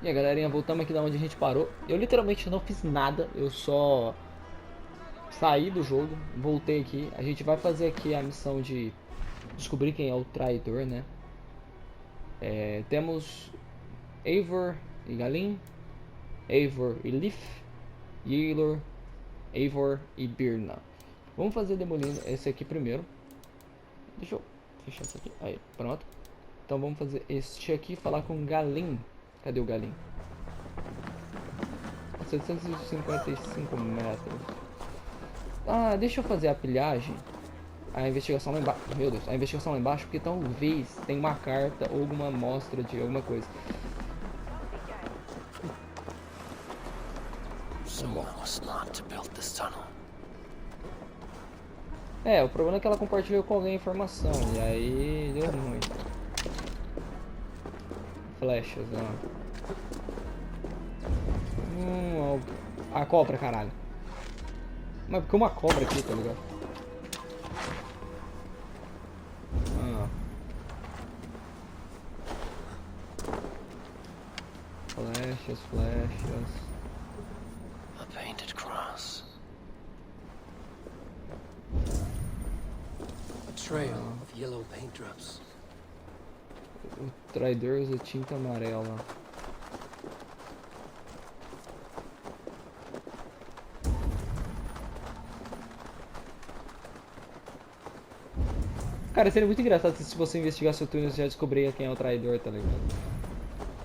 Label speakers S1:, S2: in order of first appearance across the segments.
S1: E aí, galerinha, voltamos aqui da onde a gente parou. Eu literalmente não fiz nada, eu só saí do jogo, voltei aqui. A gente vai fazer aqui a missão de descobrir quem é o traidor, né? Temos Eivor e Galin, Eivor e Leaf, Ylor, Eivor e Birna. Vamos fazer demolindo esse aqui primeiro. Deixa eu fechar isso aqui. Aí, pronto. Então vamos fazer este aqui, falar com Galin. Cadê o Galin? 755 metros. Ah, deixa eu fazer a pilhagem. A investigação lá embaixo. Meu Deus, a investigação lá embaixo, porque talvez tenha uma carta ou alguma amostra de alguma coisa. O problema é que ela compartilhou com alguém a informação. E aí deu ruim. Flechas, ó. A cobra, caralho. Mas porque uma cobra aqui, tá ligado? Flechas, flechas.
S2: A painted cross. A trail of yellow paint drops.
S1: O traidor usa tinta amarela. Cara, seria muito engraçado se você investigasse o túnel e já descobria quem é o traidor, tá ligado?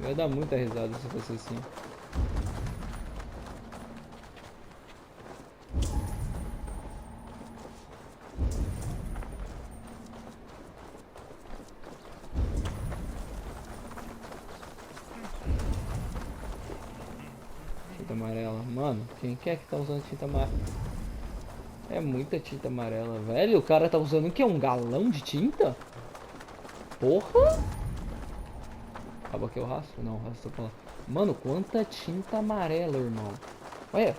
S1: Eu ia dar muita risada se fosse assim. Tinta amarela. Mano, quem que é que tá usando tinta amarela? É muita tinta amarela, velho. O cara tá usando o que? Um galão de tinta? Porra! Acaba aqui o rastro? Não, o rastro tá pra lá. Mano, quanta tinta amarela, irmão. Olha.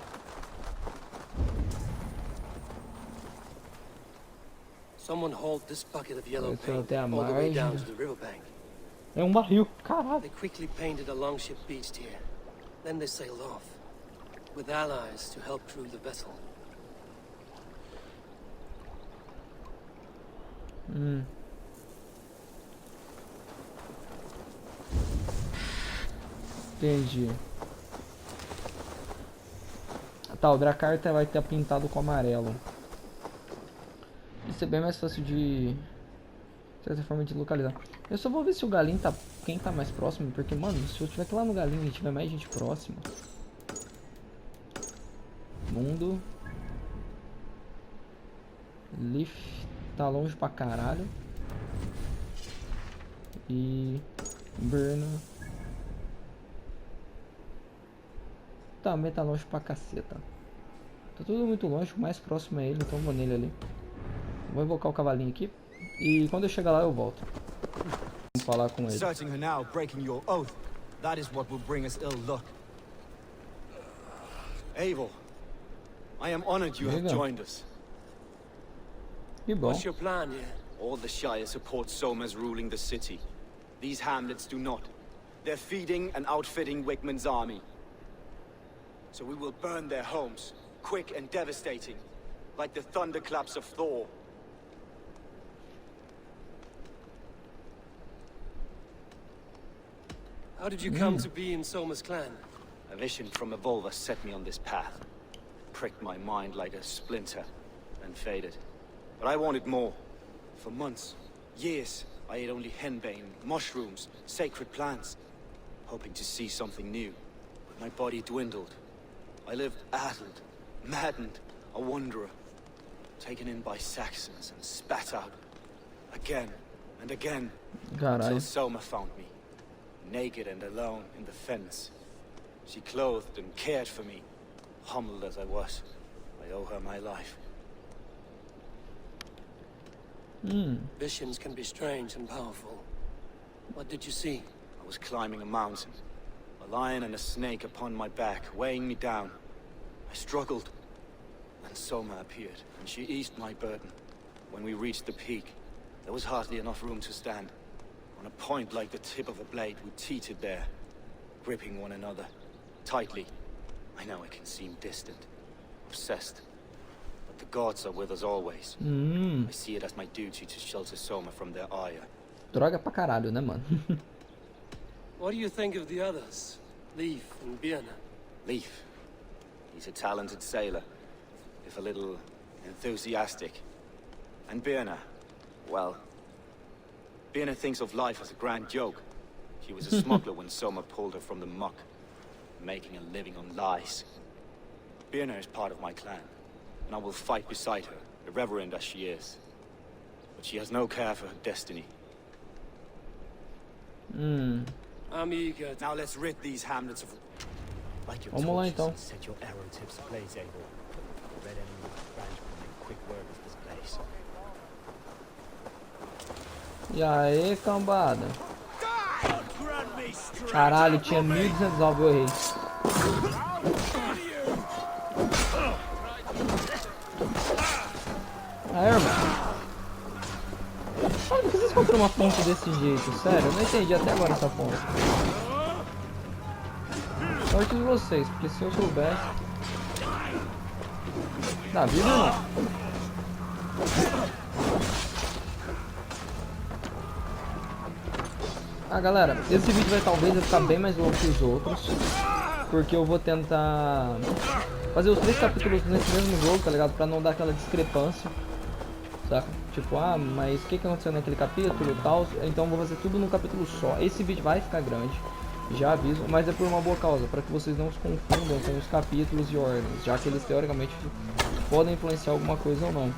S2: Someone hauled this bucket of yellow
S1: Esse é
S2: paint
S1: até a
S2: all the way down
S1: margem.
S2: to the riverbank.
S1: É um barril, caralho.
S2: They quickly painted a longship beached here. Then they sailed off, with allies to help crew the vessel.
S1: Entendi. Tá, o Dracarta vai estar pintado com amarelo. Isso é bem mais fácil de certa forma de localizar. Eu só vou ver se o Galinho tá. Quem tá mais próximo, porque, mano, se eu tiver que ir lá no Galinho e tiver mais gente próxima. Mundo. Leaf tá longe pra caralho. E. Burna. Também tá longe pra caceta. Tá tudo muito longe, o mais próximo é ele, então eu vou nele ali. Vou invocar o cavalinho aqui. E quando eu chegar lá eu volto. Vamos falar com ele.
S3: Searching her now, breaking your oath. That is what will bring us ill luck. Eivor, I am honored you have joined us.
S1: Que bom.
S2: What's your plan here?
S3: All the Shire support Soma's ruling the city. These hamlets do not. They're feeding and outfitting Wickman's army. So we will burn their homes, quick and devastating, like the thunderclaps of Thor.
S2: How did you come to be in Soma's clan?
S3: A vision from Evolva set me on this path. Pricked my mind like a splinter, and faded. But I wanted more. For months, years, I ate only henbane, mushrooms, sacred plants, hoping to see something new. But my body dwindled. I lived addled, maddened, a wanderer, taken in by Saxons and spat out, again and again, until Soma found me, naked and alone in the fens. She clothed and cared for me, humbled as I was. I owe her my life.
S2: Visions can be strange and powerful. What did you see?
S3: I was climbing a mountain, a lion and a snake upon my back, weighing me down. I struggled, and Soma appeared, and she eased my burden. When we reached the peak, there was hardly enough room to stand. On a point like the tip of a blade, we teetered there. gripping one another tightly. I know it can seem distant, obsessed, but the gods are with us always. I see it as my duty to shelter Soma from their ire.
S1: Droga pra caralho, né, mano?
S2: What do you think of the others? Leif and Birna?
S3: Leif. He's a talented sailor, if a little enthusiastic. And Birna, well, Birna thinks of life as a grand joke. She was a smuggler when Soma pulled her from the muck, making a living on lies. Birna is part of my clan, and I will fight beside her, irreverent as she is. But she has no care for her destiny.
S2: I'm eager.
S3: Now let's rid these hamlets of... Like your
S1: Vamos lá,
S3: torches
S1: então.
S3: and set your arrow tips ablaze, Abel. The red enemy branchman make quick work of this place.
S1: E aí, cambada? Caralho, tinha 1200 alvos, eu errei. Aí, irmão. Por que vocês compram uma ponte desse jeito? Sério, eu não entendi até agora essa ponte. Sorte de vocês, porque se eu soubesse... Dá vida, não? Ah, galera, esse vídeo vai talvez ficar bem mais longo que os outros, porque eu vou tentar fazer os 3 capítulos nesse mesmo jogo, tá ligado? Pra não dar aquela discrepância, saca? Tipo, ah, mas o que aconteceu naquele capítulo e tal, então eu vou fazer tudo num capítulo só. Esse vídeo vai ficar grande, já aviso, mas é por uma boa causa, para que vocês não se confundam com os capítulos e ordens, já que eles teoricamente podem influenciar alguma coisa ou não.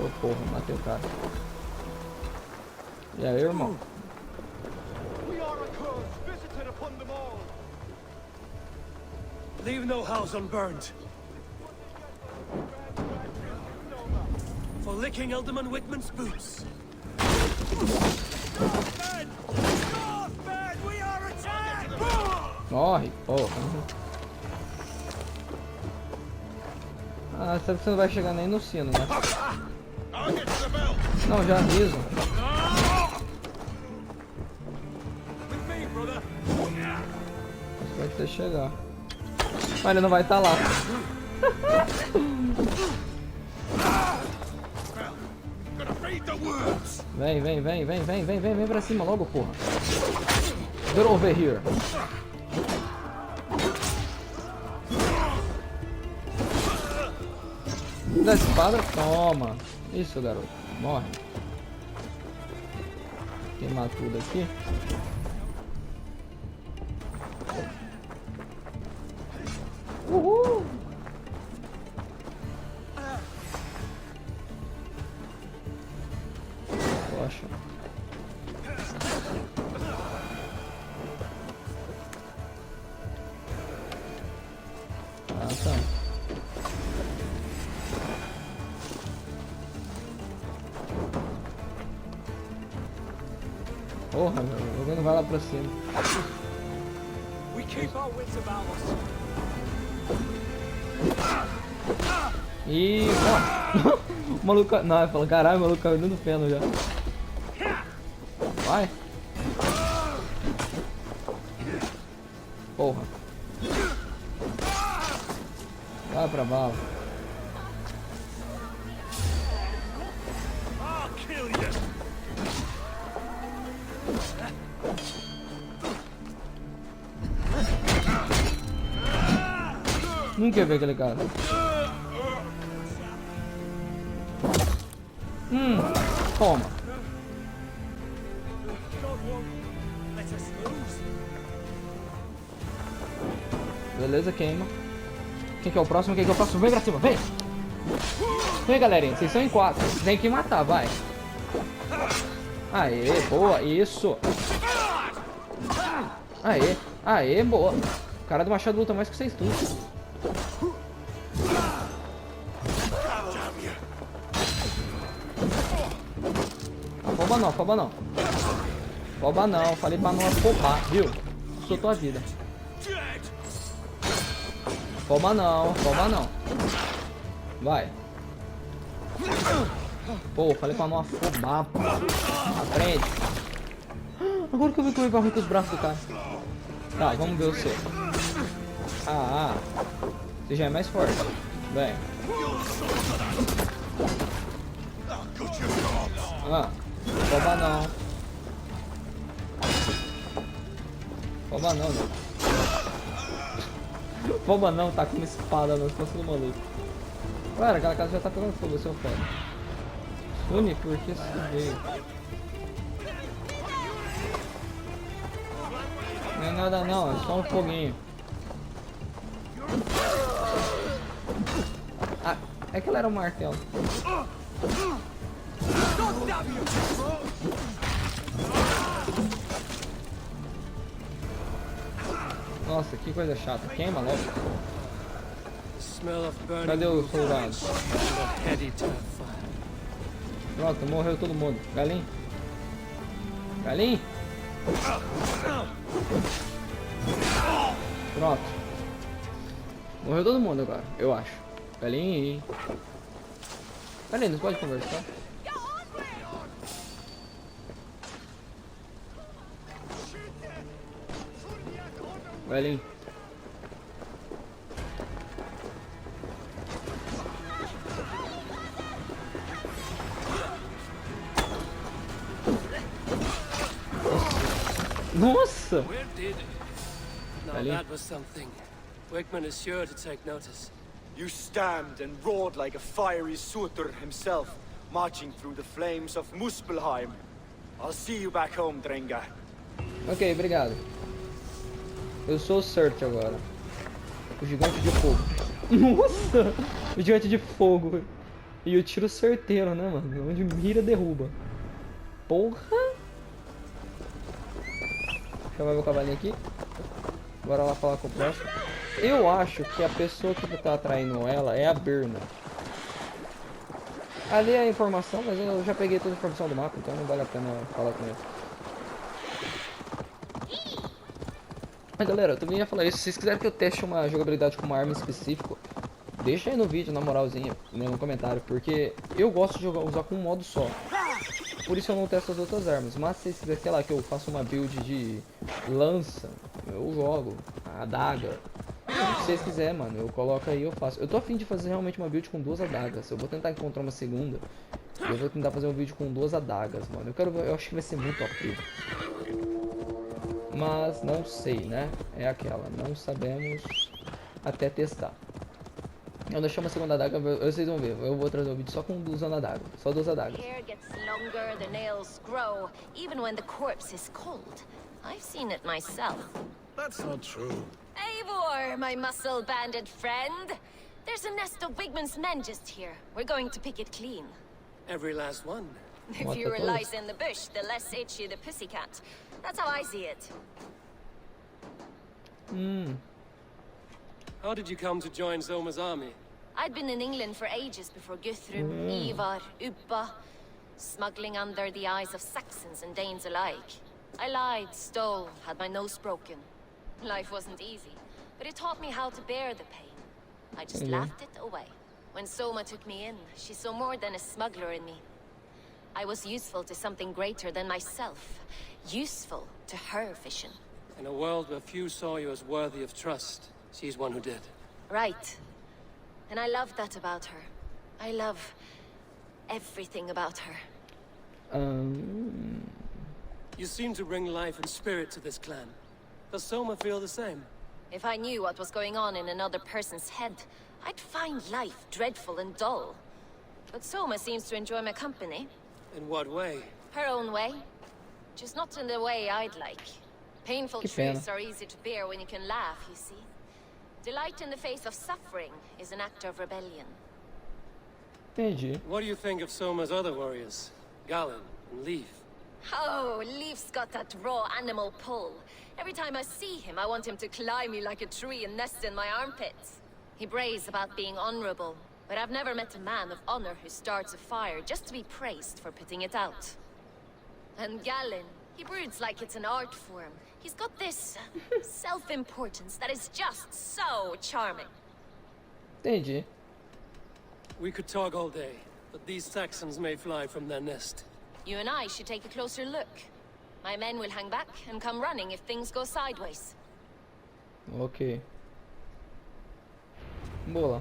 S1: Ô porra, matei o cara. E aí, irmão?
S2: Leave no house unburned. For licking Alderman Whitman's boots.
S1: Morre, porra. Ah, sabe que você não vai chegar nem no sino, né? Não, já aviso. Pode até chegar. Mas ele não vai estar lá. Vem pra cima logo, porra. Get over here. Da espada, toma. Isso, garoto. Morre. Queimar tudo aqui. Uhul! Poxa. Ah, tá. Porra, meu, o governo vai lá pra cima. E ó, o maluco, não, ele falou, caralho, o maluco caiu dentro do feno já. Vai. Porra. Vai pra bala. Nunca ia ver aquele cara. Toma. Beleza, queima. Quem que é o próximo? Quem que é o próximo? Vem pra cima, vem! Vem, galerinha, vocês são em 4. Tem que matar, vai. Aê, boa, isso. Aê, aê, boa. O cara do machado luta mais que vocês tudo. Afoba não, afoba não. Afoba não, falei pra não afobar, viu? Sou tua vida. Afoba não, afoba não. Vai. Pô, falei pra não afobar, pô. Aprende. Agora que eu vi como ele vai ruim com os braços do cara. Tá, vamos ver o seu. Você já é mais forte. Bem. Rouba não. Rouba não, né? Rouba não, tá com uma espada nas costas do maluco. Cara, aquela casa já tá pegando fogo, seu foda. Sune, por que você veio? Não é nada não, é só um foguinho. É que ela era um martelo. Nossa, que coisa chata. Queima logo. Cadê o soldado? Pronto, morreu todo mundo. Galinho? Galinho? Pronto. Morreu todo mundo agora, eu acho. Galinho. Galinho, não pode conversar? Galinho. Nossa!
S2: Now that was something. Wickman is sure to take notice.
S3: You stand and roared like a fiery Surtur himself, marching through the flames of Muspelheim. I'll see you back home, Drenga.
S1: Ok, obrigado. Eu sou o Surt agora. O gigante de fogo. Nossa! O gigante de fogo. E o tiro certeiro, né, mano? Onde mira, derruba. Porra! Chamar meu cavalinho aqui. Bora lá falar com o próximo. Eu acho que a pessoa que tá atraindo ela é a Birna. Ali é a informação, mas eu já peguei toda a informação do mapa, então não vale a pena falar com ele. Mas galera, eu também ia falar isso. Se vocês quiserem que eu teste uma jogabilidade com uma arma específica, deixa aí no vídeo, na moralzinha, né, no comentário. Porque eu gosto de usar com um modo só. Por isso eu não testo as outras armas. Mas se vocês quiserem, sei lá, que eu faça uma build de lança, eu jogo, a adaga. Se vocês quiserem, mano, eu coloco aí e eu faço. Eu tô afim de fazer realmente uma build com 2 adagas. Eu vou tentar encontrar uma segunda. E eu vou tentar fazer um vídeo com 2 adagas, mano. Eu acho que vai ser muito OP. Mas não sei, né? É aquela. Não sabemos até testar. Eu deixar uma segunda adaga, vocês vão ver. Eu vou trazer um vídeo só com 2 adagas. Só 2 adagas.
S4: That's not true.
S5: Eivor, my muscle-banded friend. There's a nest of Wigman's men just here. We're going to pick it clean.
S2: Every last one.
S5: The fewer lies in the bush, the less itchy the pussycat. That's how I see it.
S2: How did you come to join Zoma's army?
S5: I'd been in England for ages before Guthrum, Ivar, Ubba, smuggling under the eyes of Saxons and Danes alike. I lied, stole, had my nose broken. Life wasn't easy, but it taught me how to bear the pain. I just laughed it away. When Soma took me in, she saw more than a smuggler in me. I was useful to something greater than myself. Useful to her vision.
S2: In a world where few saw you as worthy of trust, she's one who did.
S5: Right. And I love that about her. I love everything about her.
S2: You seem to bring life and spirit to this clan. Does Soma feel the same?
S5: If I knew what was going on in another person's head, I'd find life dreadful and dull. But Soma seems to enjoy my company.
S2: In what way?
S5: Her own way. Just not in the way I'd like. Painful truths are easy to bear when you can laugh, you see. Delight in the face of suffering is an act of rebellion.
S1: Entendi.
S2: What do you think of Soma's other warriors? Galen and Leaf?
S5: Oh, Leaf's got that raw animal pull. Every time I see him, I want him to climb me like a tree and nest in my armpits. He brays about being honorable, but I've never met a man of honor who starts a fire just to be praised for putting it out. And Galen, he broods like it's an art form. He's got this self-importance that is just so charming.
S1: Entendi.
S2: We could talk all day, but these Saxons may fly from their nest.
S5: You and I should take a closer look. My men will hang back and come running if things go sideways.
S1: Ok. Boa.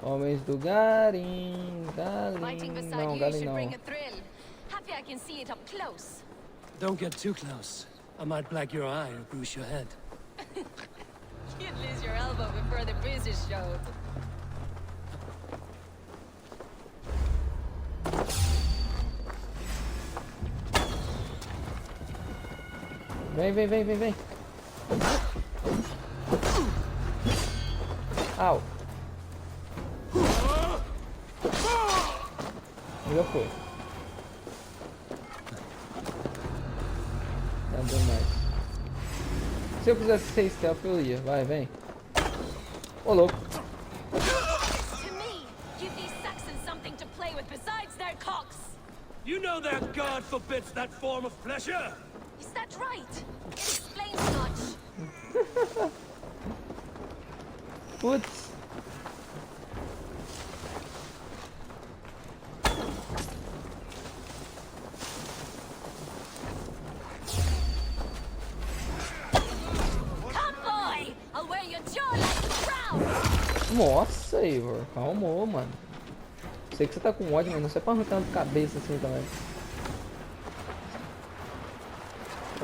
S1: Homens do Garim.
S5: Fighting
S1: Garim.
S5: beside
S1: Não,
S5: you
S1: Garim
S5: should
S1: não.
S5: bring a thrill. Happy I can see it up close.
S2: Don't get too close. I might black your eye or bruise your head.
S5: You'd lose your elbow before the bruises showed.
S1: Vem. Au. Já foi. Não deu mais. Se eu quisesse ser stealth, eu ia. Vai, vem. Ô, louco.
S5: To me, give these Saxons something to play with besides their cocks.
S4: You know that God forbids that form of pleasure?
S5: Is that right? It explains much.
S1: Putz.
S5: Come, boy! I'll wear your jaw like a crown!
S1: Nossa, Eivor. Calmou, mano. Sei que você tá com ódio, mas não sei pra arrancar a cabeça assim também.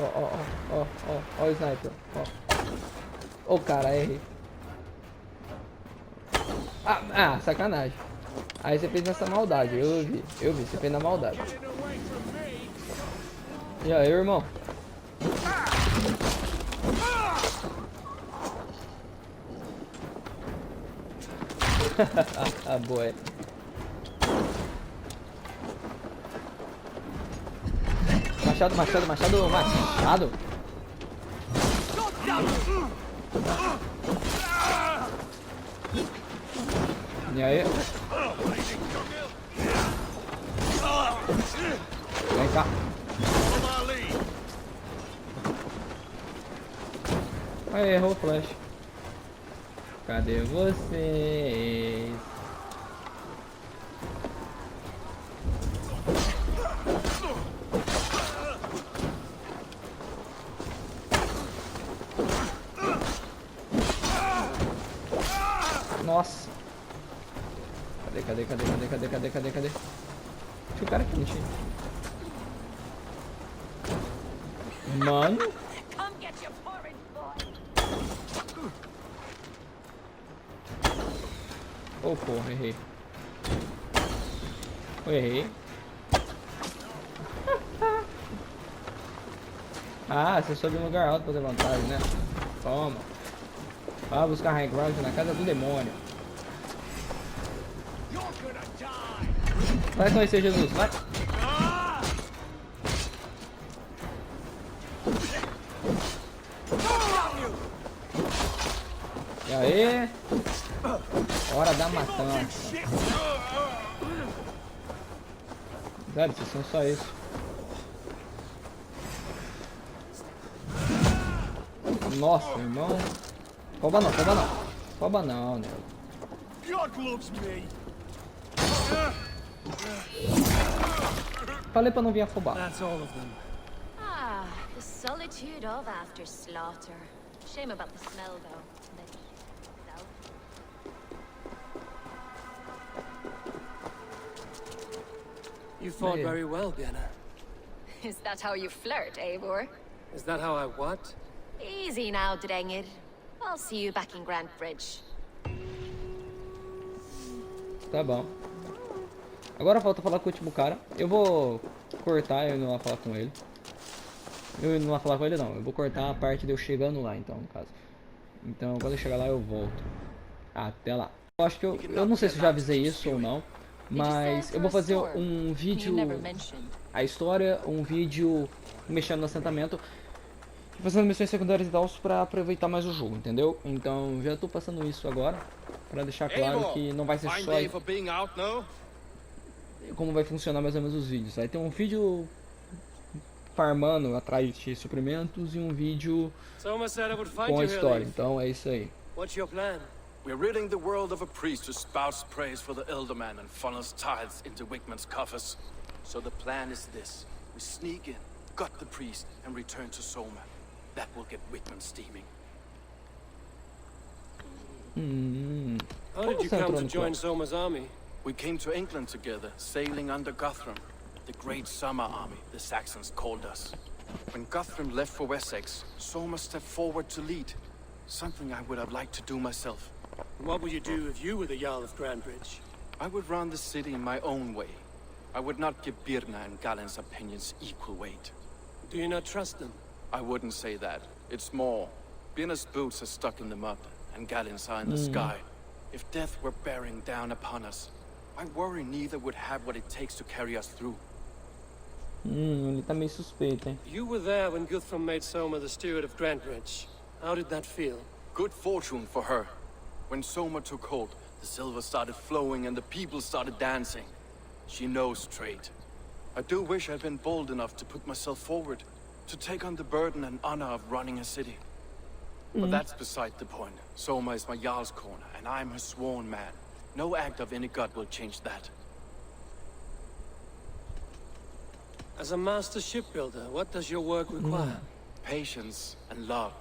S1: Ó o sniper. Ó. Ô, cara, errei. Ah, sacanagem. Aí você fez essa maldade, eu vi, você fez na maldade. E aí, irmão? Boa. Machado. E aí? Vem cá. Aí, errou o flash. Cadê vocês? Nossa. Cadê? Tinha o cara aqui, gente. Mano.
S5: Come get your porridge, boy!
S1: Oh, porra, errei. Errei. Ah, você sobe um lugar alto pra ter vantagem, né? Toma. Vai buscar high ground na casa do demônio. Vai conhecer Jesus, vai. E aí? Hora da matança. Velho, vocês são só isso. Nossa, irmão. Rouba não, né? Falei pra não vir afobar.
S2: That's all of them.
S5: Ah, the solitude of after slaughter. Shame about the smell, though.
S2: You fought
S1: Yeah.
S2: very well, Vienna.
S5: Is that how you flirt, Eivor?
S2: Is that how I what?
S5: Easy now, Drengir. I'll see you back in Grant Bridge.
S1: Tá bom. Agora falta falar com o último cara. Eu vou cortar, eu não vou falar com ele. Eu não vou falar com ele não. Eu vou cortar a parte de eu chegando lá, então, no caso. Então, quando eu chegar lá, eu volto. Até lá. Eu acho que eu não sei se eu já avisei isso ou não. Mas eu vou fazer um vídeo, a história, um vídeo mexendo no assentamento, fazendo missões secundárias e tal, pra aproveitar mais o jogo, entendeu? Então já tô passando isso agora, pra deixar claro que não vai ser só como vai funcionar mais ou menos os vídeos. Vai ter um vídeo farmando atrás de suprimentos e um vídeo com a história, então é isso aí.
S2: What's your plan?
S4: We're ridding the world of a priest who spouts praise for the Elderman and funnels tithes into Wickman's coffers. So the plan is this. We sneak in,
S3: gut the priest, and return to Soma. That will get Wickman steaming.
S2: How
S1: Como
S2: did you
S1: você
S2: come
S1: entrou
S2: to
S1: no
S2: join
S1: clã?
S2: Soma's army?
S3: We came to England together, sailing under Guthrum. The Great Summer Army, the Saxons called us. When Guthrum left for Wessex, Soma stepped forward to lead. Something I would have liked to do myself.
S2: What would you do if you were the Jarl of Grandbridge?
S3: I would run the city in my own way. I would not give Birna and Galen's opinions equal weight.
S2: Do you not trust them?
S3: I wouldn't say that. It's more. Birna's boots are stuck in the mud, and Galen's are in the sky. If death were bearing down upon us, I worry neither would have what it takes to carry us through.
S1: Ele tá meio suspeito, hein?
S2: You were there when Guthrum made Soma the steward of Grandbridge. How did that feel?
S3: Good fortune for her. When Soma took hold, the silver started flowing and the people started dancing. She knows trade. I do wish I'd been bold enough to put myself forward, to take on the burden and honor of running a city. But that's beside the point. Soma is my Jarl's corner, and I'm her sworn man. No act of any god will change that.
S2: As a master shipbuilder, what does your work require?
S3: Patience and love.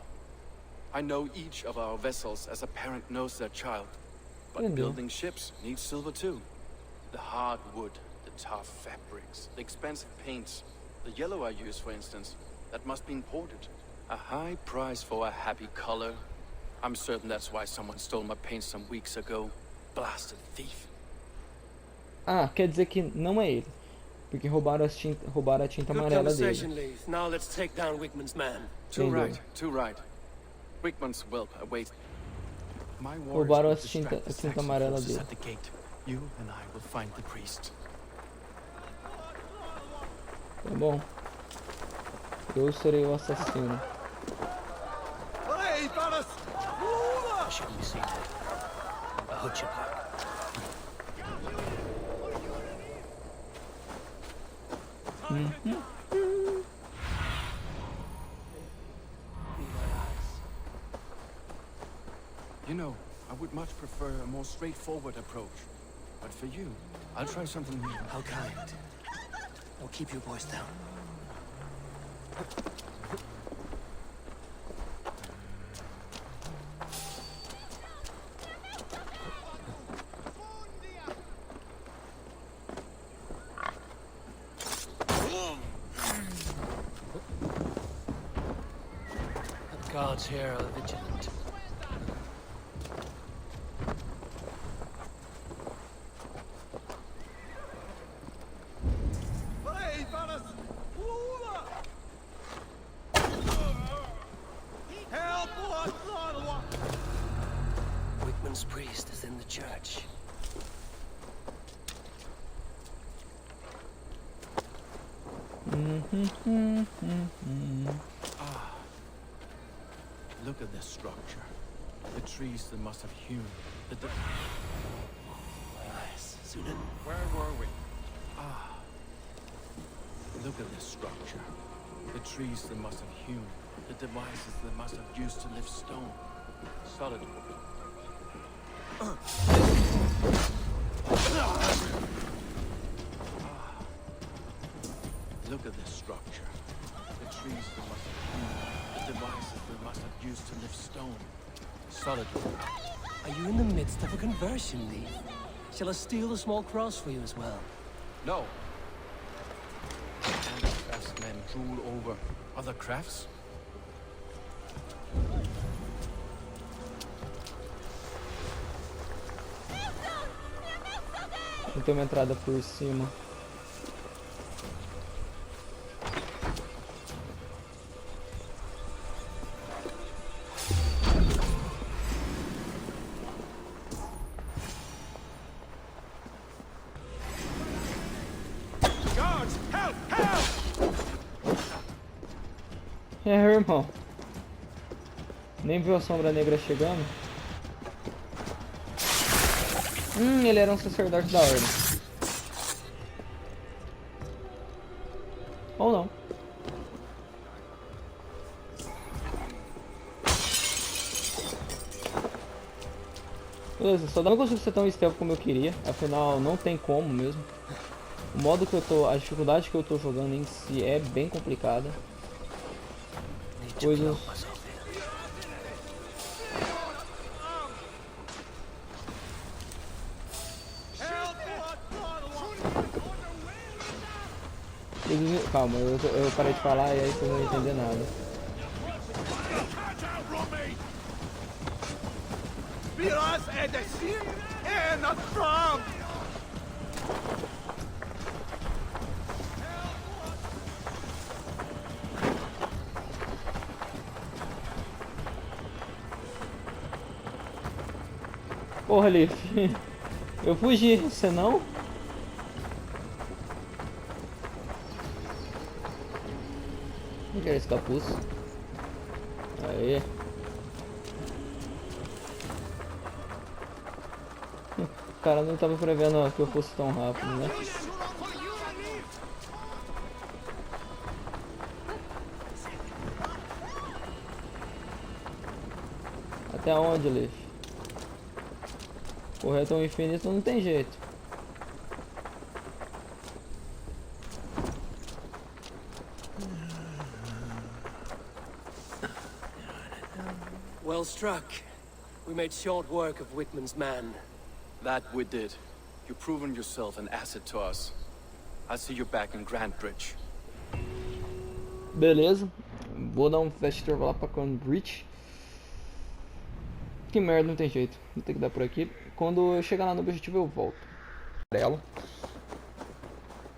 S3: I know each of our vessels as a parent knows their child. But building ships needs silver too. The hard wood, the tough fabrics, the expensive paints. The yellow I use, for instance, that must be imported. A high price for a happy color. I'm certain that's why someone stole my paint some weeks ago. Blasted thief.
S1: Ah, quer dizer que não é ele. Porque roubaram a tinta
S2: Good
S1: amarela
S2: conversation,
S1: dele.
S2: Leif. Now let's take down Wickman's man.
S3: Too
S1: Entendeu?
S3: right, too right. Wickman's whelp awaits. My
S1: Roubaram
S3: warriors
S1: a
S3: will distract the
S1: tinta
S3: Saxon
S1: amarela
S3: forces
S1: dele.
S3: at the gate. You and I will find the priest.
S1: Tá bom. Eu serei o assassino.
S2: I shouldn't be seen there. A hutch of black.
S3: You know, I would much prefer a more straightforward approach. But for you, I'll try something new.
S2: How kind. I'll keep your voice down. The guards here are vigilant. Wickman's priest is in the church.
S3: Look at this structure. The trees that must have hewn.
S2: Yes, Sunan.
S3: Where were we? Look at this structure. The trees that must have hewn. The devices that must have used to lift stone. Solid wood. Look at this structure. The trees that must have hewn. The devices that must have used to lift stone. Solid wood.
S2: Are you in the midst of a conversion, Leif? Shall I steal a small cross for you as well?
S3: No. Craftsmen rule over other crafts?
S1: Tem uma entrada por cima.
S4: Guards, help! Help!
S1: Irmão. Nem viu a sombra negra chegando? Ele era um sacerdote da ordem. Ou não. Beleza, só não consigo ser tão stealth como eu queria. Afinal, não tem como mesmo. O modo que eu tô, a dificuldade que eu tô jogando em si é bem complicada. Coisas. Calma, eu parei de falar e aí você não vai entender nada. Porra, Leaf. Eu fugi, você não? Não quero esse capuz. Aê. O cara não tava prevendo que eu fosse tão rápido, né? Até onde, Leaf? Correr tão infinito não tem jeito.
S2: Well struck. We made short work of Whitman's man.
S6: That we did. You've proven yourself an asset to us. I see you back in Grantbridge.
S1: Beleza. Vou dar um fast travel lá pra Grantbridge. Que merda, não tem jeito. Vou ter que dar por aqui. Quando eu chegar lá no objetivo eu volto.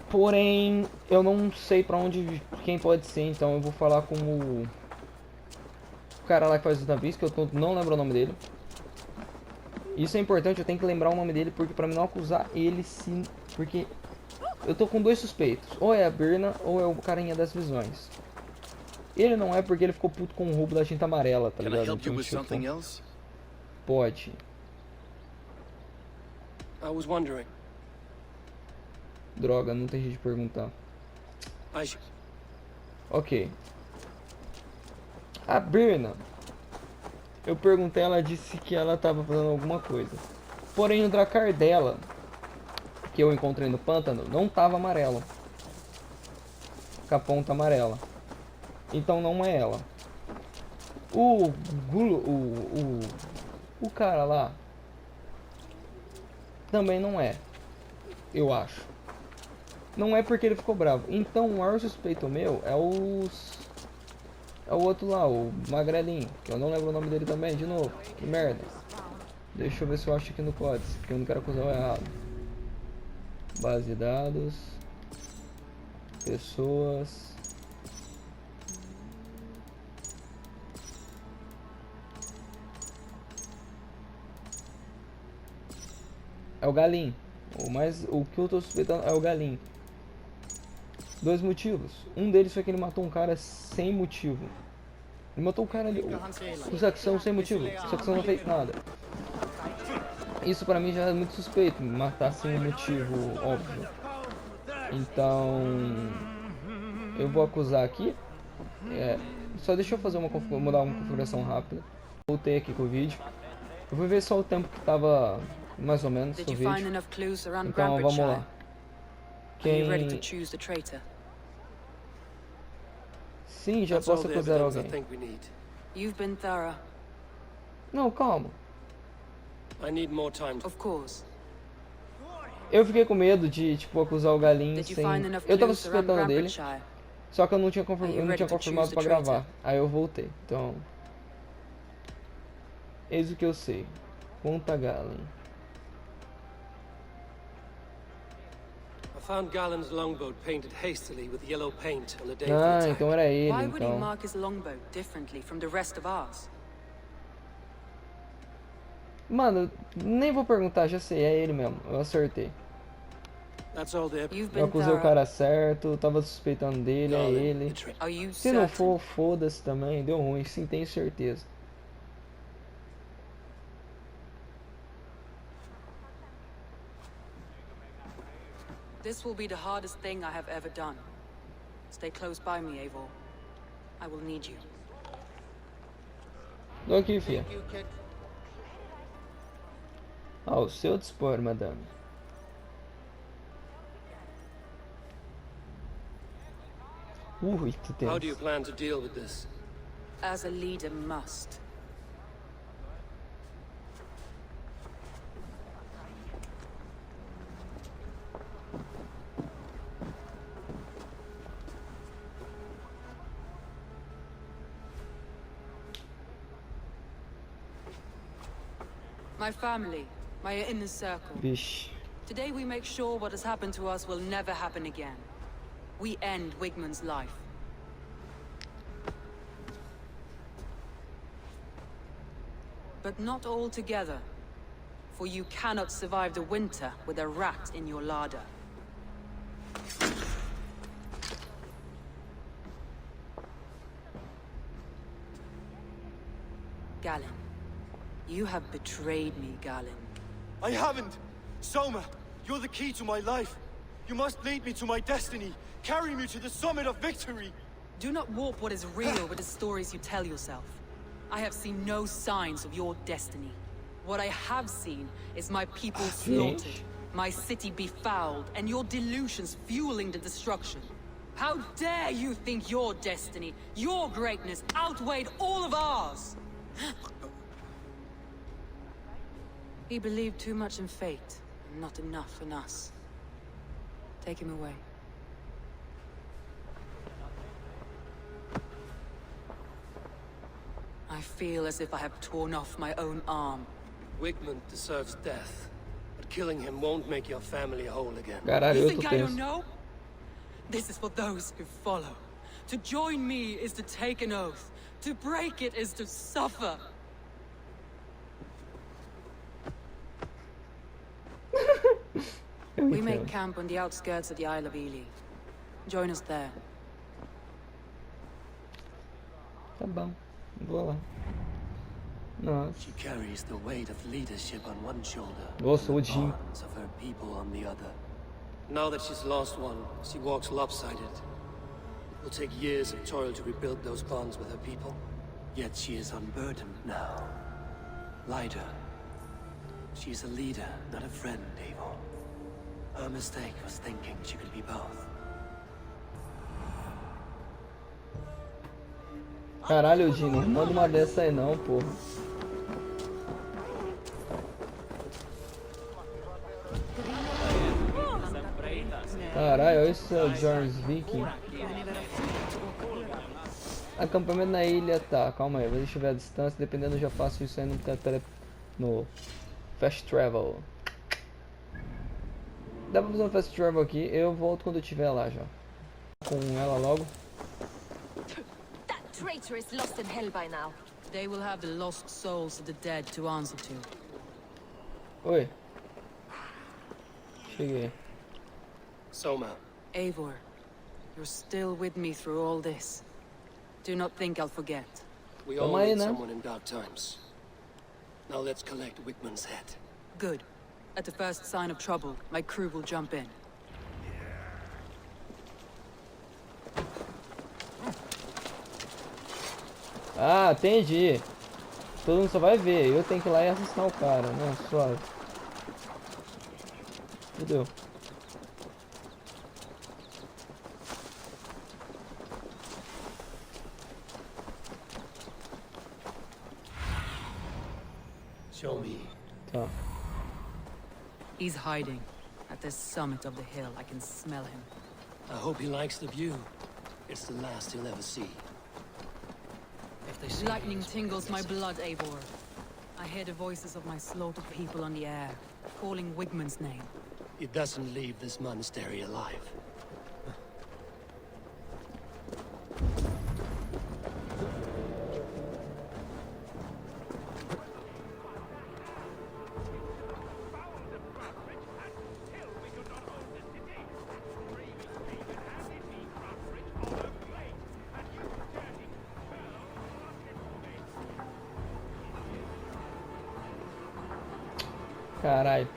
S1: Porém, eu não sei pra onde quem pode ser, então eu vou falar com o cara lá que faz os navios, que eu não lembro o nome dele. Isso é importante, eu tenho que lembrar o nome dele porque pra mim não acusar ele sim, porque eu tô com dois suspeitos, ou é a Birna ou é o carinha das visões. Ele não é porque ele ficou puto com o roubo da tinta amarela, tá ligado? Então, pode.
S2: I was wondering.
S1: Droga, não tem jeito de perguntar. Ok. A Birna, eu perguntei, ela disse que ela tava fazendo alguma coisa. Porém, o dracar dela, que eu encontrei no pântano, não tava amarelo. Com a ponta amarela. Então não é ela. O cara lá também não é. Eu acho. Não é porque ele ficou bravo. Então o maior suspeito meu é o outro lá, o magrelinho, que eu não lembro o nome dele também, de novo. Que merda. Deixa eu ver se eu acho aqui no códice, porque eu não quero acusar o errado. Base de dados. Pessoas. É o galinho. O que eu tô suspeitando é o galinho. Dois motivos. Um deles foi que ele matou um cara sem motivo. Ele matou o cara ali, o Saxão sem motivo. O Saxão não fez nada. Isso pra mim já é muito suspeito, matar sem motivo óbvio. Então eu vou acusar aqui. Só deixa eu fazer mudar uma configuração rápida. Voltei aqui com o vídeo. Eu vou ver só o tempo que tava mais ou menos no vídeo. Então vamos lá. Quem... Sim, já posso acusar alguém. Não, calma. Eu fiquei com medo de, tipo, acusar o galinho sem... Eu tava suspeitando dele, só que eu não tinha confirmado pra gravar. Aí eu voltei, então... Eis o que eu sei. Conta Galen. Ah, então era ele, então. Mano, nem vou perguntar, já sei, é ele mesmo, eu acertei. Eu acusei o cara certo, tava suspeitando dele, é ele. Se não for, foda-se também, deu ruim, sim, tenho certeza.
S7: This will be the hardest thing I have ever done. Stay close by me, Eivor. I will need you.
S1: Tô aqui, filha. Ao seu dispor, madame. Que
S2: How do you
S1: tenso.
S2: plan to deal with this?
S7: As a leader must. My family, my inner circle.
S1: Vixe.
S7: Today we make sure what has happened to us will never happen again. We end Wigmund's life. But not all together. For you cannot survive the winter with a rat in your larder. Galen. You have betrayed me, Galen.
S3: I haven't! Soma, you're the key to my life. You must lead me to my destiny. Carry me to the summit of victory.
S7: Do not warp what is real with the stories you tell yourself. I have seen no signs of your destiny. What I have seen is my people slaughtered, my city befouled, and your delusions fueling the destruction. How dare you think your destiny, your greatness, outweighed all of ours? He believed too much in fate, and not enough in us. Take him away. I feel as if I have torn off my own arm.
S2: Wigmund deserves death, but killing him won't make your family whole again.
S1: Caralho,
S7: You
S1: eu
S7: think
S1: tô
S7: I don't
S1: tenso.
S7: know? This is for those who follow. To join me is to take an oath. To break it is to suffer.
S1: Eu
S7: We make
S1: entendo.
S7: camp on the outskirts of the Isle of Ely. Join us there.
S1: Tá bom. Vou lá. Nossa.
S2: She carries the weight of leadership on one shoulder,
S1: Nossa, o
S2: and the
S1: Jim.
S2: bonds of her people on the other. Now that she's lost one, she walks lopsided. It will take years of toil to rebuild those bonds with her people. Yet she is unburdened now. Lighter. She's a leader, not a friend, Eivor. Her mistake was thinking she could be both.
S1: Caralho, Dino, não manda uma dessa aí não, porra. Caralho, olha isso, Jones Viking. Acampamento na ilha, tá, calma aí, deixa eu ver a distância, dependendo eu já faço isso aí no Fast Travel. Dá pra fazer um Fast Travel aqui, eu volto quando eu estiver lá já. Com ela logo.
S5: That traitor is lost in hell by now.
S7: They will have the lost souls of the dead to answer to.
S1: Oi. Cheguei.
S2: Soma,
S7: Eivor, you're still with me through all this. Do not think I'll forget.
S2: we all
S1: Toma aí,
S2: need
S1: né?
S2: someone in dark times. Now let's collect Wigmund's head.
S7: Good. At the first sign of trouble, my crew will jump in.
S1: Ah, entendi. Todo mundo só vai ver, eu tenho que ir lá e assassinar o cara. Não, suave. Fudeu.
S2: Show me.
S1: Tá.
S7: He's hiding. At the summit of the hill, I can smell him.
S2: I hope he likes the view. It's the last he'll ever see. If they see
S7: Lightning
S2: me,
S7: tingles my blood, Eivor. I hear the voices of my slaughtered people on the air, calling Wigmund's name.
S2: he doesn't leave this monastery alive.
S1: Caralho.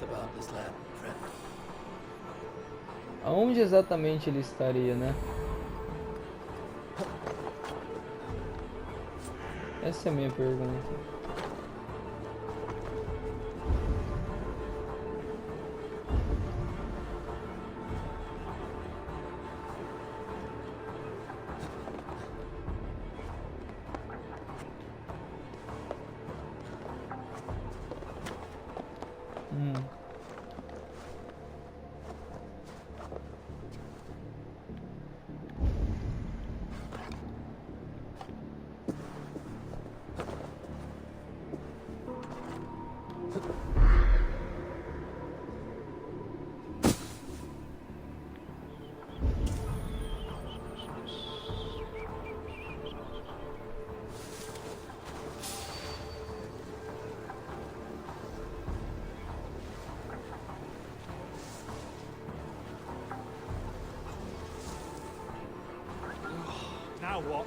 S2: about this land, friend?
S1: Aonde exatamente ele estaria, né? Essa é a minha pergunta.
S4: Now what?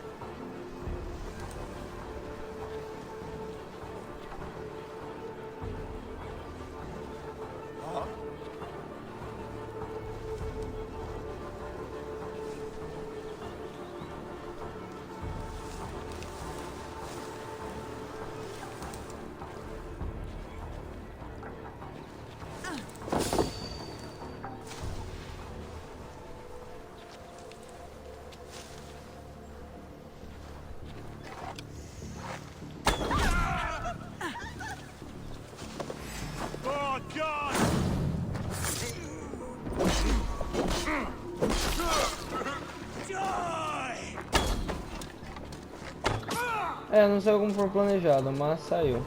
S4: Oh, God!
S1: É, não saiu como foi planejado, mas saiu.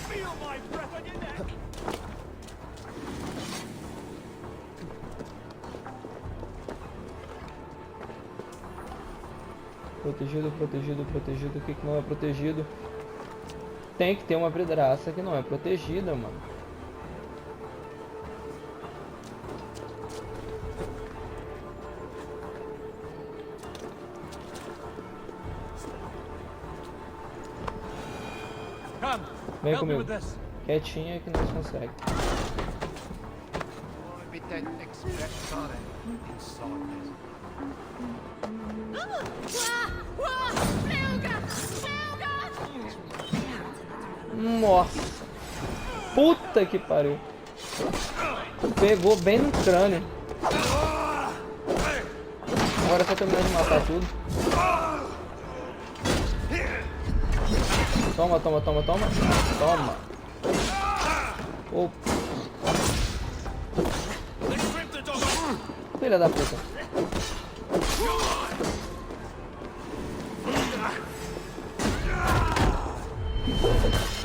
S4: Feel my breath on your neck!
S1: Protegido, protegido, protegido. O que não é protegido? Tem que ter uma pedraça que não é protegida, mano.
S4: Come,
S1: Vem
S4: help me
S1: comigo.
S4: with this.
S1: Quietinha que nós conseguimos. Nossa. Puta que pariu. Pegou bem no crânio. Agora é só terminar de matar tudo. Toma, toma, toma, toma. Toma. Opa. Filha da puta.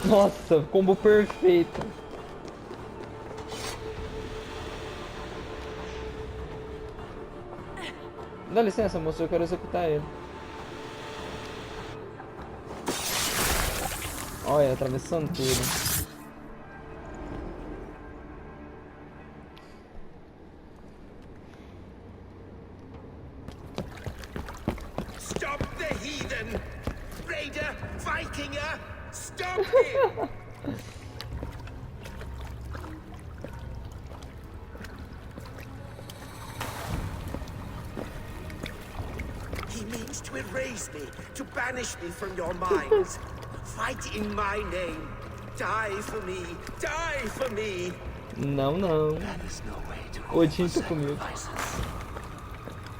S1: Nossa, combo perfeito. Dá licença, moço, eu quero executar ele. Olha, atravessando tudo.
S8: Stop the heathen! Raider! Vikinger! Stop him! He means to erase me, to banish me from your minds. Fight in my name. Die for me. Die for me.
S1: Não, não.
S2: There is no way to
S1: Odin tá comigo.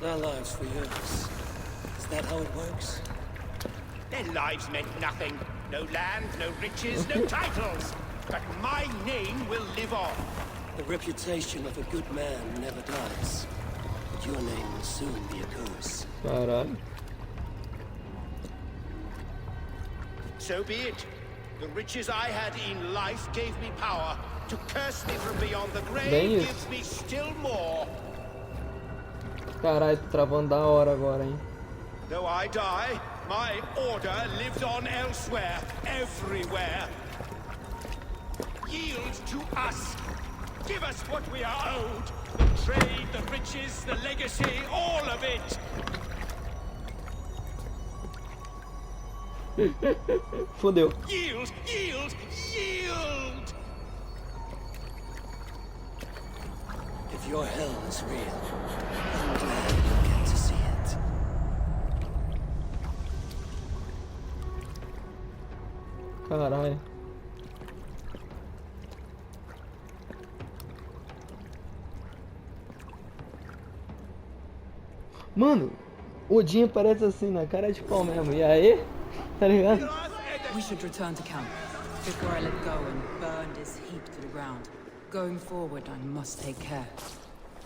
S2: Their lives for yours. Is that how it works?
S8: Their lives meant nothing. No land, no riches, no titles. But my name will live on.
S2: The reputation of a good man never dies. But your name will soon be a curse.
S1: Caralho.
S8: So be it. The riches I had in life gave me power. To curse me from beyond the
S1: Bem
S8: grave
S1: isso.
S8: gives me still more.
S1: Caralho, tô travando da hora agora, hein.
S8: Though I die, my order lives on elsewhere, everywhere. Yield to us. Give us what we are owed. The trade, the riches, the legacy, all of it.
S1: Fodeu.
S2: Yield! Yield! Yield! If your hell is real, I'm glad you get to see it.
S1: Caralho. Mano, Odin parece assim, na cara de pau mesmo. E aí? Tá ligado?
S7: We should return to camp before I let go and burn this heap to the ground. Going forward, I must take care.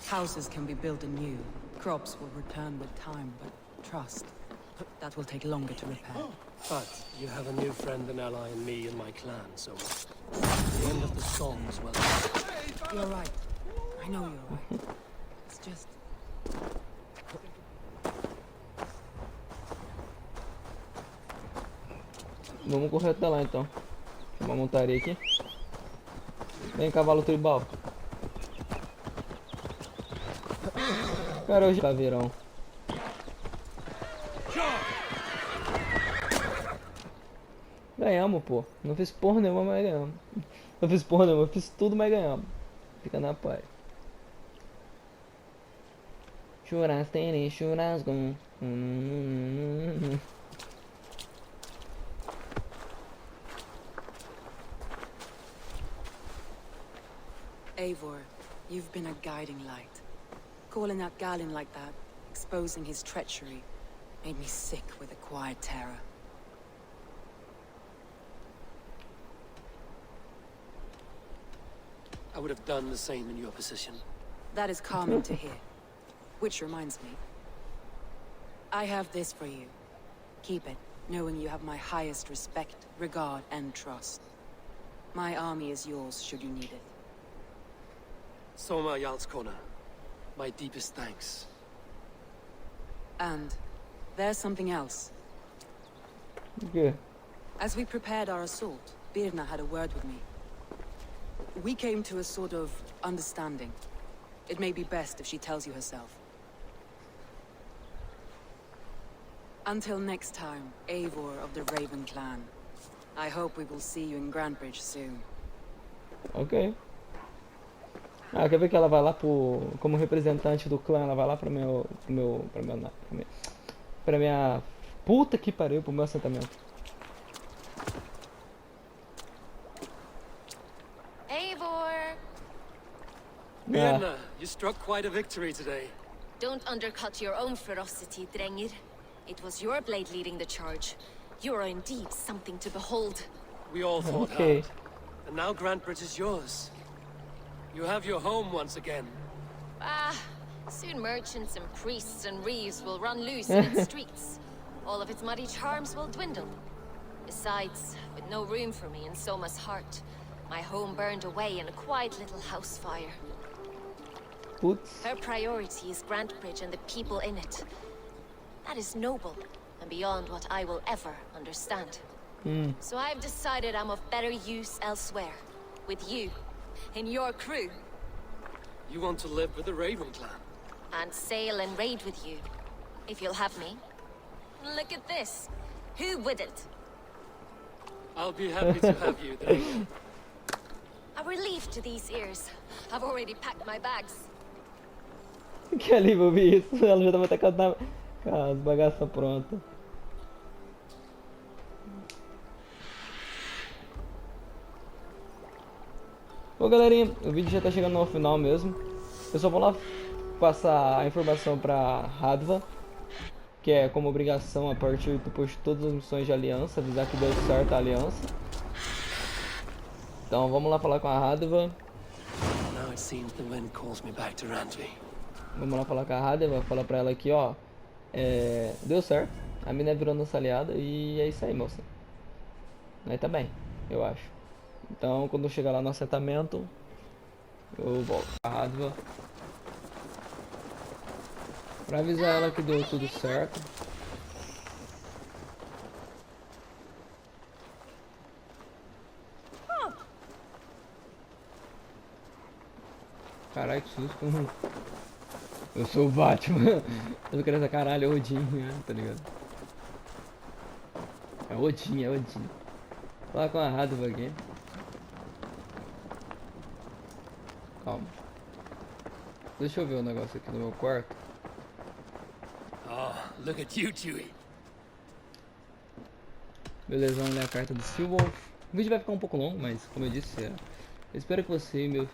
S7: Houses can be built anew. Crops will return with time, but trust, that will take longer to repair.
S2: But you have a new friend and ally in me and my clan, so the end of the song is well.
S7: You're right. I know you're right. It's just...
S1: Vamos correr até lá então. Uma montaria aqui. Vem, cavalo tribal. Cara, hoje tá verão. Ganhamos, pô. Não fiz porra nenhuma, mas ganhamos. Não fiz porra nenhuma, fiz tudo, mas ganhamos. Fica na paz. Churrasqueira, churrasco.
S7: Eivor, you've been a guiding light. Calling out Galin like that, exposing his treachery, made me sick with a quiet terror.
S2: I would have done the same in your position.
S7: That is calming to hear. Which reminds me. I have this for you. Keep it, knowing you have my highest respect, regard, and trust. My army is yours, should you need it.
S2: Soma Jarlskona, my deepest thanks.
S7: And there's something else.
S1: Good.
S7: As we prepared our assault, Birna had a word with me. We came to a sort of understanding. It may be best if she tells you herself. Until next time, Eivor of the Raven clan. I hope we will see you in Grandbridge soon.
S1: Ok. Ah, quer ver que ela vai lá como representante do clã, ela vai lá pra minha puta que pariu, pro meu assentamento.
S5: Eivor!
S2: Birna, you struck quite a victory today.
S5: Don't undercut your own ferocity, Drengir. It was your blade leading the charge. You are indeed something to behold.
S2: We all thought
S1: Okay.
S2: hard. And now Grantbridge is yours. You have your home once again.
S5: Ah, soon merchants and priests and reeves will run loose in its streets. All of its muddy charms will dwindle. Besides, with no room for me in Soma's heart, my home burned away in a quiet little house fire.
S1: Putz.
S5: Her priority is Grantbridge and the people in it. That is noble, and beyond what I will ever understand. So I've decided I'm of better use elsewhere. With you, in your crew.
S2: You want to live with the Raven clan?
S5: And sail and raid with you, if you'll have me. Look at this. Who wouldn't?
S2: I'll be happy to have you, Drengir.
S5: A relief to these ears. I've already packed my bags.
S1: Que alívio ouvir isso. Ela já tava até com as bagaças prontas. Bom, galerinha, o vídeo já tá chegando ao final mesmo. Eu só vou lá passar a informação pra Radva, que é como obrigação a partir depois de todas as missões de aliança, avisar que deu certo a aliança. Então vamos lá falar com a Radva.
S2: Now it seems the wind calls me back to Randvi.
S1: Vamos lá falar com a Radva, falar pra ela aqui, ó. Deu certo, a mina virou nossa aliada e é isso aí, moça. Aí tá bem, eu acho. Então quando eu chegar lá no assentamento, eu volto com a Radva pra avisar ela que deu tudo certo. Caralho, que susto. Eu sou o Batman. Eu quero essa caralho, Odin, tá ligado? É Odin, é Odin. Fala com a Radva aqui. Calma. Deixa eu ver o negócio aqui no meu quarto.
S2: Oh, look at you, Chewie.
S1: Beleza, vamos ler a carta do Seawolf. O vídeo vai ficar um pouco longo, mas como eu disse, eu espero que você e meu...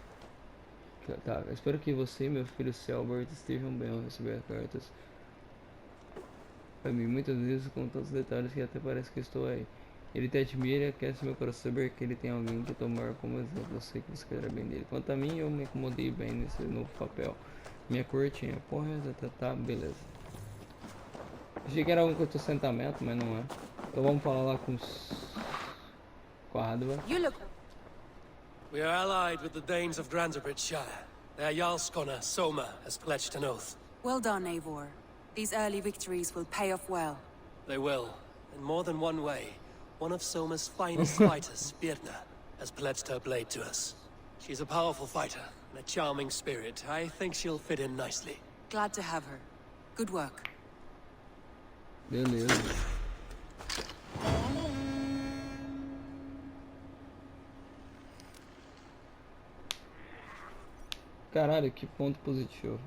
S1: Tá, eu espero que você e meu filho Selbert estejam bem ao receber as cartas. Para mim, muitas vezes com tantos detalhes que até parece que estou aí. Ele te admira e aquece meu coração saber que ele tem alguém que tomar como exemplo. Eu sei que você quer bem dele. Quanto a mim, eu me acomodei bem nesse novo papel. Minha cor tinha porra, tá, beleza. Achei que era um assentamento, mas não é. Então vamos falar lá com a Radva.
S7: You look.
S2: We are allied with the Danes of Grandabridgeshire. Their Jarlskona, Soma, has pledged an oath.
S7: Well done, Eivor. These early victories will pay off well.
S2: They will, in more than one way. One of Soma's finest fighters, Birna, has pledged her blade to us. She's a powerful fighter and a charming spirit. I think she'll fit in nicely.
S7: Glad to have her. Good work.
S1: Beleza. Caralho, que ponto positivo.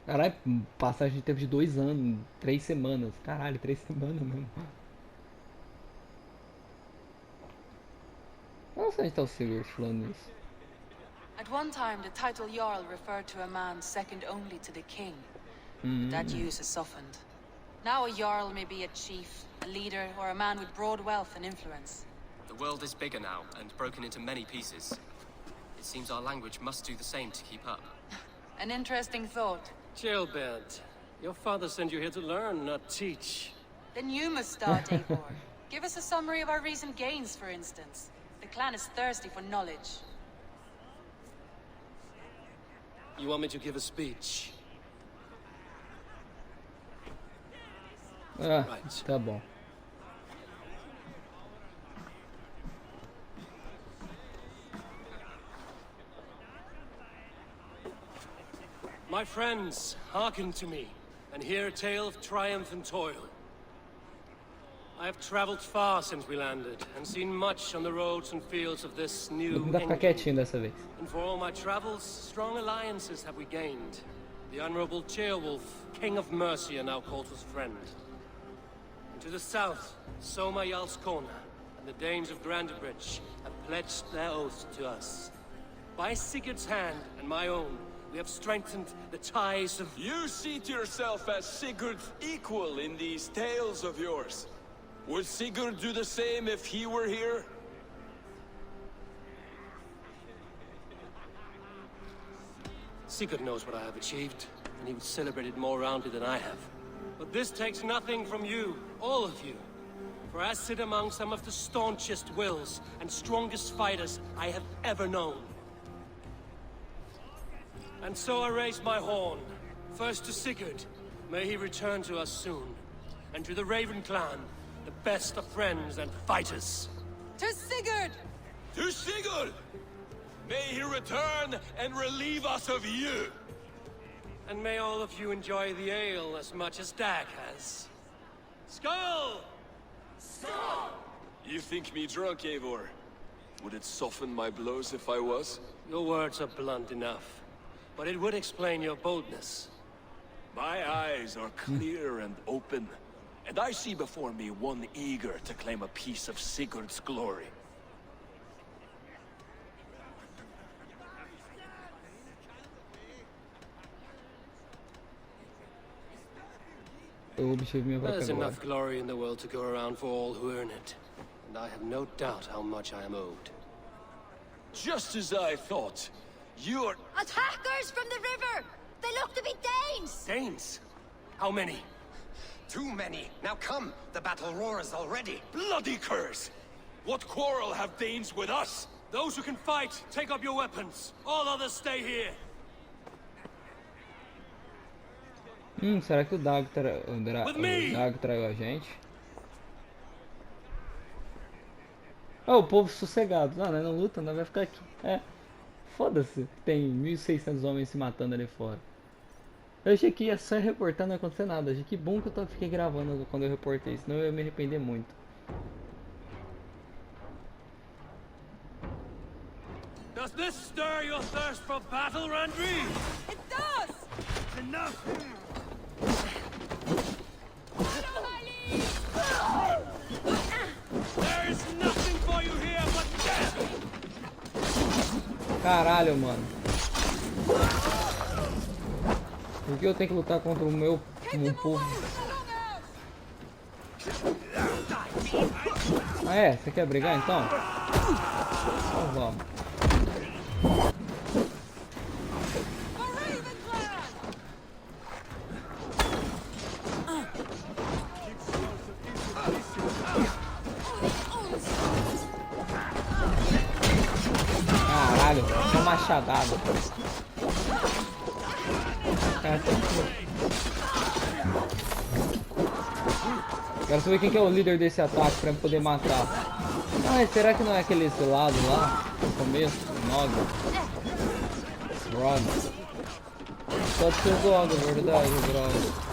S1: Caralho, passagem de tempo de 2 anos, 3 semanas. Caralho, 3 semanas mesmo. Nossa, onde tá o Sigurd falando isso?
S7: At one time, the title Jarl referred to a man second only to the king. That use has softened. Now a Jarl may be a chief, a leader, or a man with broad wealth and influence.
S9: The world is bigger now, and broken into many pieces. It seems our language must do the same to keep up.
S7: An interesting thought.
S2: Chill, Bert. Your father sent you here to learn, not teach.
S7: Then you must start, Eivor. Give us a summary of our recent gains, for instance. The clan is thirsty for knowledge.
S2: You want me to give a speech?
S1: Ah,
S2: Right.
S1: tá bom.
S2: My friends, hearken to me, and hear a tale of triumph and toil. I have traveled far since we landed, and seen much on the roads and fields of this new
S1: Vou tentar ficar
S2: England.
S1: quietinho dessa vez.
S2: And for all my travels, strong alliances have we gained. The Honorable Ceolwulf, King of Mercia, now calls us friend. And to the south, Soma Jarlskona, and the Danes of Grandabridge have pledged their oath to us. By Sigurd's hand and my own, we have strengthened the ties of...
S4: You see to yourself as Sigurd's equal in these tales of yours. Would Sigurd do the same if he were here?
S2: Sigurd knows what I have achieved, and he would celebrate it more roundly than I have. But this takes nothing from you, all of you. For I sit among some of the staunchest wills and strongest fighters I have ever known. And so I raise my horn, first to Sigurd, may he return to us soon, and to the Raven clan, the best of friends and fighters.
S7: To Sigurd!
S4: To Sigurd! May he return and relieve us of you!
S2: And may all of you enjoy the ale as much as Dag has. Skull!
S4: You think me drunk, Eivor? Would it soften my blows if I was?
S2: Your words are blunt enough, but it would explain your boldness.
S4: My eyes are clear and open, and I see before me one eager to claim a piece of Sigurd's glory.
S1: Eu obtive minha
S2: There's
S1: própria glória.
S2: enough glory in the world to go around for all who earn it, and I have no doubt how much I am owed.
S4: Just as I thought. You're...
S5: Attackers from the river! They look to be Danes!
S2: Danes? How many?
S8: Too many. Now come. The battle roars already.
S4: bloody curse! What quarrel have Danes with us?
S2: Those who can fight, take up your weapons. All others stay here.
S1: Será que o Dag traiu a gente? Oh, o povo sossegado. Não, não luta, não vai ficar aqui. É. Foda-se, tem 1.600 homens se matando ali fora. Eu achei que ia só reportar, não ia acontecer nada. Achei que bom que eu fiquei gravando quando eu reportei, senão eu ia me arrepender muito.
S2: Does this stir your thirst for battle, Randri?
S7: It does!
S2: Enough! There's nothing for you here but death!
S1: Caralho, mano. Por que eu tenho que lutar contra o meu povo? Ah é? Você quer brigar então? Então vamos. Caralho, uma machadada. Quero saber quem que é o líder desse ataque pra eu poder matar. Ah, será que não é aquele lado lá? No começo? 9? Droga. Pode ser droga, verdade, droga.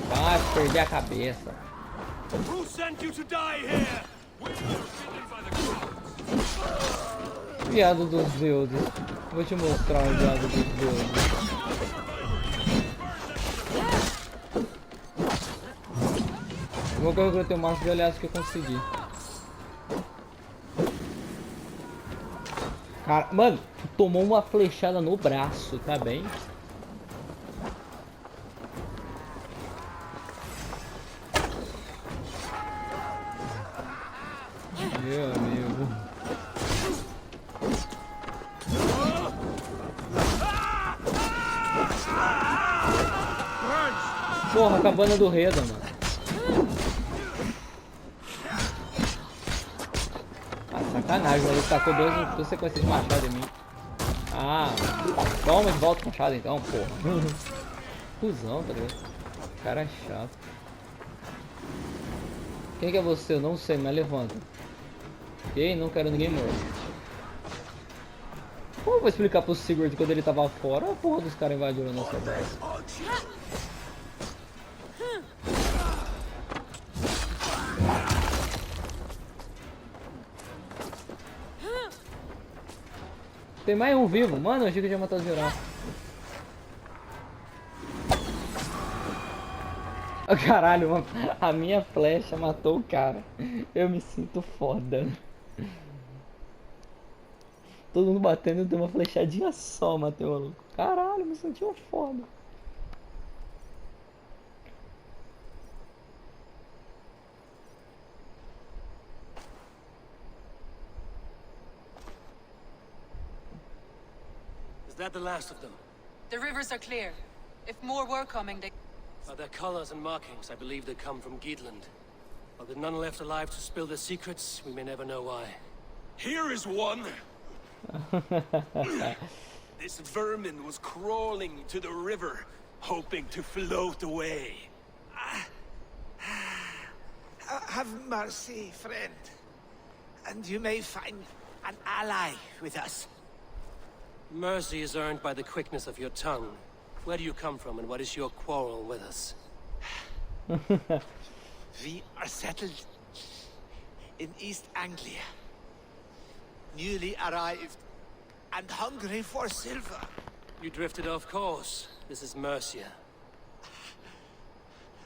S1: Vai perder a cabeça.
S2: Who sent you to die here?
S1: Viado dos deuses. Vou te mostrar o viado dos deuses. Vou colocar o máximo de aliados que eu consegui. Cara, mano, tomou uma flechada no braço, tá bem? Meu amigo. Porra, a cabana do Reda, mano. Ah, sacanagem, ele tacou duas sequências de machado em mim. Ah, toma de volta o machado então, porra. Cusão, tá ligado? Cara é chato. Quem que é você? Eu não sei, mas levanta. Ok, não quero ninguém morto. Como eu vou explicar pro Sigurd quando ele tava fora? A porra dos caras invadiram a nossa base. Tem mais um vivo. Mano, eu achei que eu tinha matado geral. Oh, caralho, mano. A minha flecha matou o cara. Eu me sinto foda. Todo mundo batendo, deu uma flechadinha só, matei o maluco. Caralho, me senti um foda.
S2: Is that the last of them?
S7: The rivers are clear. If more were coming, they...
S2: By their colors and markings, I believe they come from Geatland. But with none left alive to spill their secrets, we may never know why.
S4: Here is one. This vermin was crawling to the river, hoping to float away.
S8: Have mercy, friend. And you may find an ally with us.
S2: Mercy is earned by the quickness of your tongue. Where do you come from, and what is your quarrel with us?
S8: We are settled in East Anglia. Newly arrived and hungry for silver.
S2: You drifted off course. This is Mercia.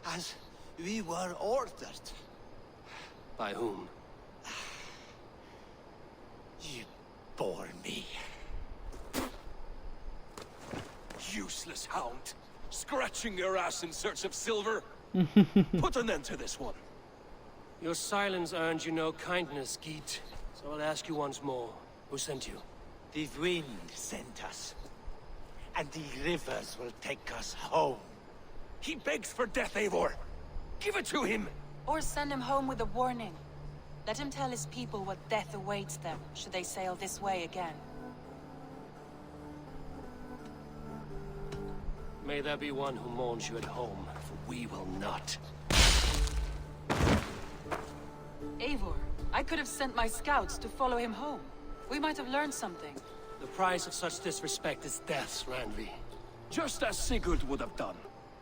S8: As we were ordered.
S2: By whom?
S8: You bore me.
S4: Useless hound. Scratching your ass in search of silver. Put an end to this one.
S2: Your silence earned you no kindness, Geet. So I'll ask you once more. Who sent you?
S8: The wind sent us. And the rivers will take us home.
S4: He begs for death, Eivor. Give it to him.
S7: Or send him home with a warning. Let him tell his people what death awaits them, should they sail this way again.
S2: May there be one who mourns you at home. we will not.
S7: Eivor, I could have sent my scouts to follow him home. We might have learned something.
S2: The price of such disrespect is death, Randvi.
S4: Just as Sigurd would have done.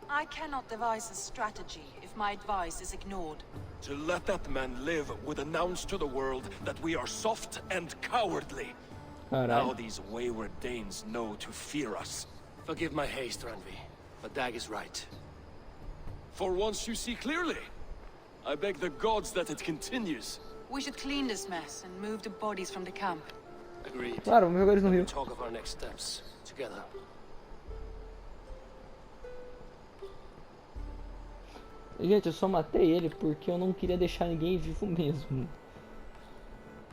S7: I cannot devise a strategy if my advice is ignored.
S4: To let that man live would announce to the world that we are soft and cowardly. Now
S1: Caralho.
S4: these wayward Danes know to fear us.
S2: Forgive my haste, Randvi, but Dag is right.
S4: For once you see clearly. I beg the gods that it continues.
S7: We should clean this mess and move the bodies from the camp.
S2: Agreed.
S1: Claro, vamos jogar eles no rio.
S2: Talk of our next steps together.
S1: Gente, eu só matei ele porque eu não queria deixar ninguém vivo mesmo.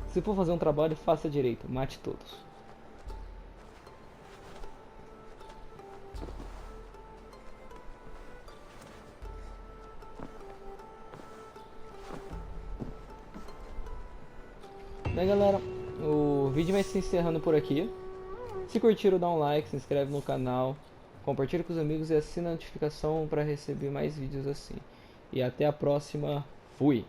S1: Se for fazer um trabalho, faça direito. Mate todos. Bem, galera, o vídeo vai se encerrando por aqui. Se curtiram, dá um like, se inscreve no canal, compartilha com os amigos e assina a notificação para receber mais vídeos assim. E até a próxima. Fui!